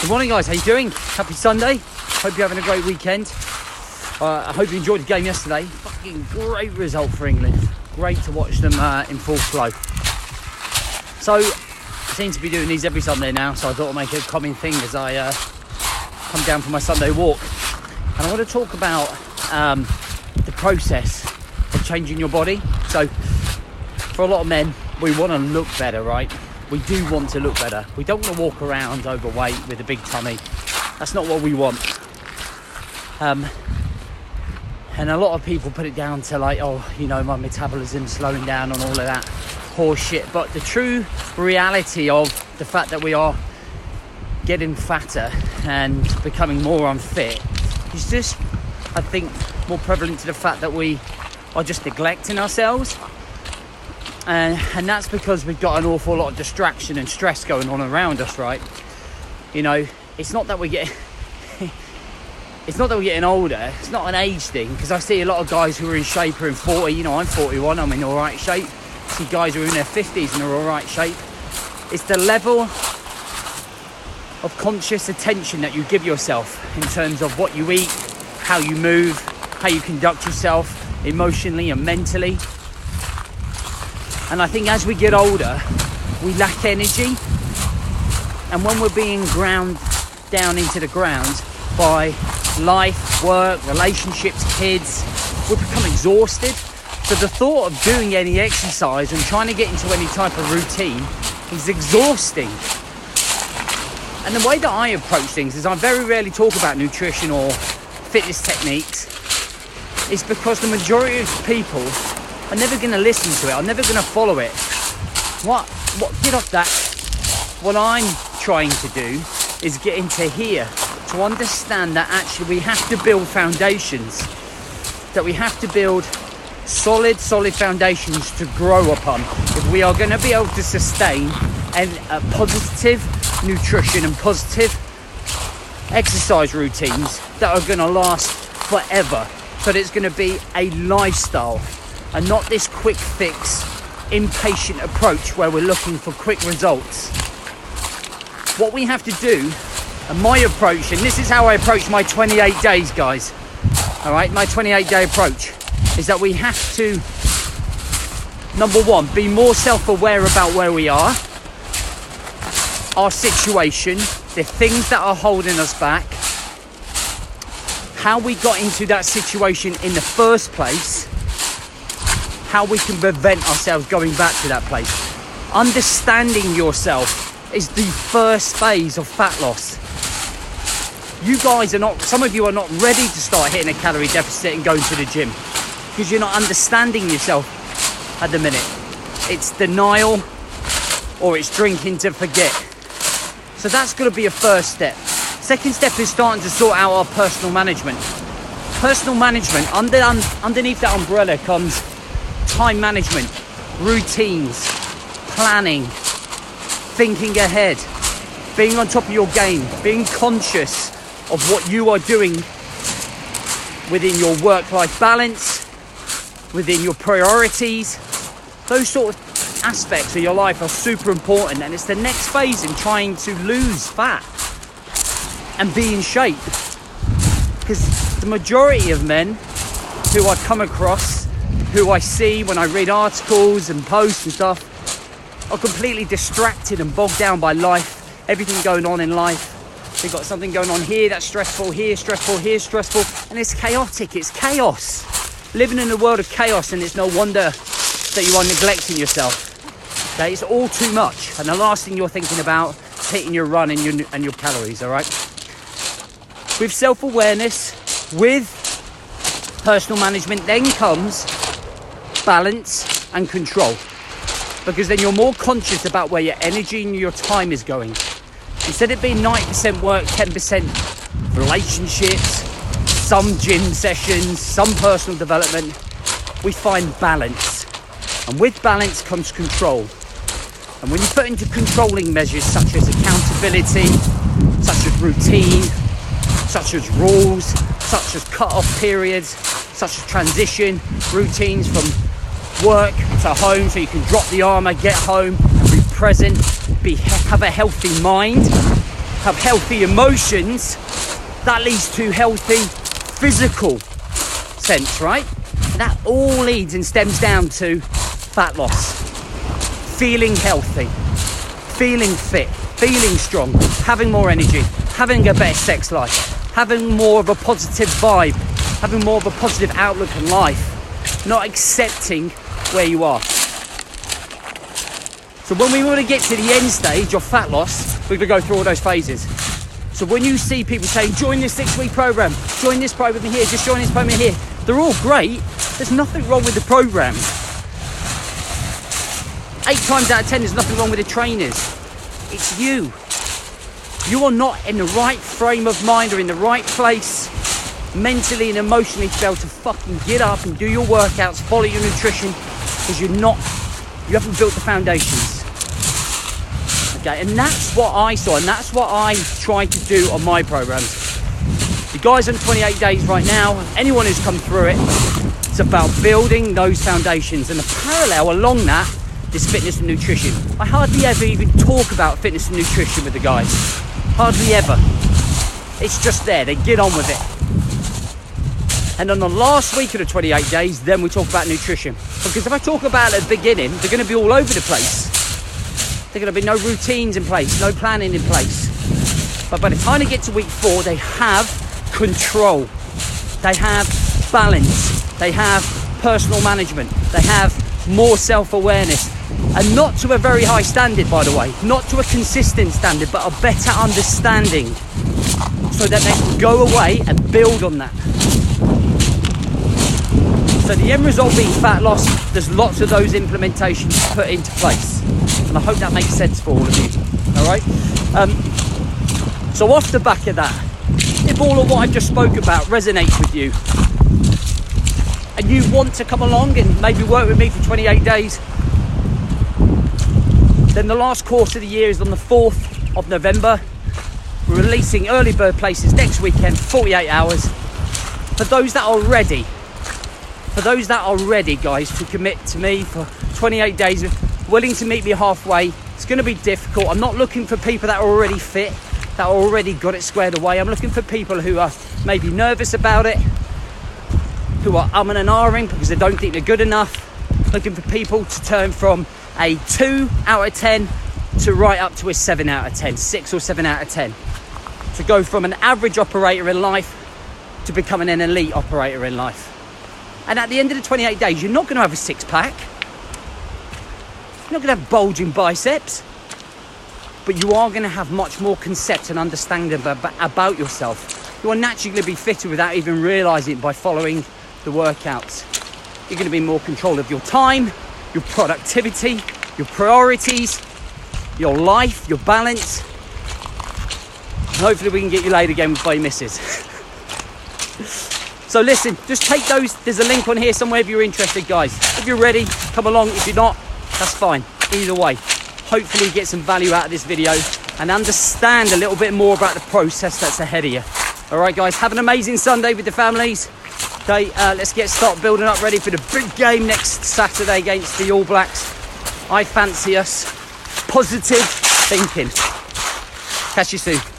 Good morning, guys. How you doing? Happy Sunday. Hope you're having a great weekend. I hope you enjoyed the game yesterday. Fucking great result for England. Great to watch them in full flow. So, I seem to be doing these every Sunday now, so I thought I'd make it a common thing as I come down for my Sunday walk. And I want to talk about the process of changing your body. So, for a lot of men, we want to look better, right? We do want to look better. We don't want to walk around overweight with a big tummy. That's not what we want. And a lot of people put it down to like, oh, you know, my metabolism slowing down and all of that horse shit. But the true reality of the fact that we are getting fatter and becoming more unfit is just, I think, more prevalent to the fact that we are just neglecting ourselves. And that's because we've got an awful lot of distraction and stress going on around us, right? You know, it's not that we're getting older. It's not an age thing, because I see a lot of guys who are in shape are in 40. You know, I'm 41. I'm in all right shape. I see guys who are in their 50s and are all right shape. It's the level of conscious attention that you give yourself in terms of what you eat, how you move, how you conduct yourself emotionally and mentally. And I think as we get older, we lack energy. And when we're being ground down into the ground by life, work, relationships, kids, we become exhausted. So the thought of doing any exercise and trying to get into any type of routine is exhausting. And the way that I approach things is I very rarely talk about nutrition or fitness techniques. It's because the majority of people are never going to listen to it. I'm never going to follow it. What I'm trying to do is get into here to understand that actually we have to build foundations, that we have to build solid foundations to grow upon if we are going to be able to sustain a positive nutrition and positive exercise routines that are going to last forever. But it's going to be a lifestyle and not this quick fix, impatient approach where we're looking for quick results. What we have to do, and my approach, and this is how I approach my 28 days, guys. All right, my 28-day approach is that we have to, number one, be more self-aware about where we are, our situation, the things that are holding us back, how we got into that situation in the first place, how we can prevent ourselves going back to that place. Understanding yourself is the first phase of fat loss. You guys are not, some of you are not ready to start hitting a calorie deficit and going to the gym because you're not understanding yourself at the minute. It's denial or it's drinking to forget. So that's going to be a first step. Second step is starting to sort out our personal management. Personal management, underneath that umbrella comes time management, routines, planning, thinking ahead, being on top of your game, being conscious of what you are doing within your work-life balance, within your priorities. Those sort of aspects of your life are super important, and it's the next phase in trying to lose fat and be in shape. Because the majority of men who I come across, who I see when I read articles and posts and stuff, are completely distracted and bogged down by life, everything going on in life. They've got something going on here that's stressful, here stressful, here stressful, and it's chaotic, it's chaos. Living in a world of chaos, and it's no wonder that you are neglecting yourself. Okay, it's all too much, and the last thing you're thinking about is hitting your run and your calories, all right? With self-awareness, with personal management, then comes balance and control. Because then you're more conscious about where your energy and your time is going. Instead of being 90% work, 10% relationships, some gym sessions, some personal development, we find balance. And with balance comes control. And when you put into controlling measures such as accountability, such as routine, such as rules, such as cut-off periods, such as transition routines from work to home, so you can drop the armour, get home, be present, have a healthy mind, have healthy emotions, that leads to healthy physical sense, right? And that all leads and stems down to fat loss. Feeling healthy, feeling fit, feeling strong, having more energy, having a better sex life, having more of a positive vibe, having more of a positive outlook on life, not accepting where you are. So when we want to get to the end stage of fat loss, we're going to go through all those phases. So when you see people saying, join this 6-week program, join this program here, just join this program here, they're all great. There's nothing wrong with the program. 8 times out of 10, there's nothing wrong with the trainers. It's you. You are not in the right frame of mind or in the right place mentally and emotionally to be able to fucking get up and do your workouts, follow your nutrition, because you haven't built the foundations. Okay, and that's what I saw, and that's what I try to do on my programs. The guys on 28 days right now, anyone who's come through it, it's about building those foundations, and the parallel along that is fitness and nutrition. I hardly ever even talk about fitness and nutrition with the guys. Hardly ever. It's just there, they get on with it. And on the last week of the 28 days, then we talk about nutrition. Because if I talk about it at the beginning, they're going to be all over the place. There's going to be no routines in place, no planning in place. But by the time they get to week 4, they have control. They have balance. They have personal management. They have more self-awareness. And not to a very high standard, by the way. Not to a consistent standard, but a better understanding. So that they can go away and build on that. So the end result being fat loss, there's lots of those implementations put into place. And I hope that makes sense for all of you. All right? So off the back of that, if all of what I've just spoke about resonates with you, and you want to come along and maybe work with me for 28 days, then the last course of the year is on the 4th of November. We're releasing early bird places next weekend, 48 hours. For those that are ready, guys, to commit to me for 28 days, willing to meet me halfway. It's going to be difficult. I'm not looking for people that are already fit, that already got it squared away. I'm looking for people who are maybe nervous about it, who are umming and ahhing because they don't think they're good enough. Looking for people to turn from a 2 out of 10 to right up to a 7 out of 10, 6 or 7 out of 10. To go from an average operator in life to becoming an elite operator in life. And at the end of the 28 days, you're not going to have a 6-pack. You're not going to have bulging biceps. But you are going to have much more concept and understanding about yourself. You are naturally going to be fitter without even realising it by following the workouts. You're going to be in more control of your time, your productivity, your priorities, your life, your balance. And hopefully we can get you laid again with your missus. So listen, just take those. There's a link on here somewhere if you're interested, guys. If you're ready, come along. If you're not, that's fine. Either way, hopefully you get some value out of this video and understand a little bit more about the process that's ahead of you. All right, guys, have an amazing Sunday with the families. Okay, let's start building up, ready for the big game next Saturday against the All Blacks. I fancy us. Positive thinking. Catch you soon.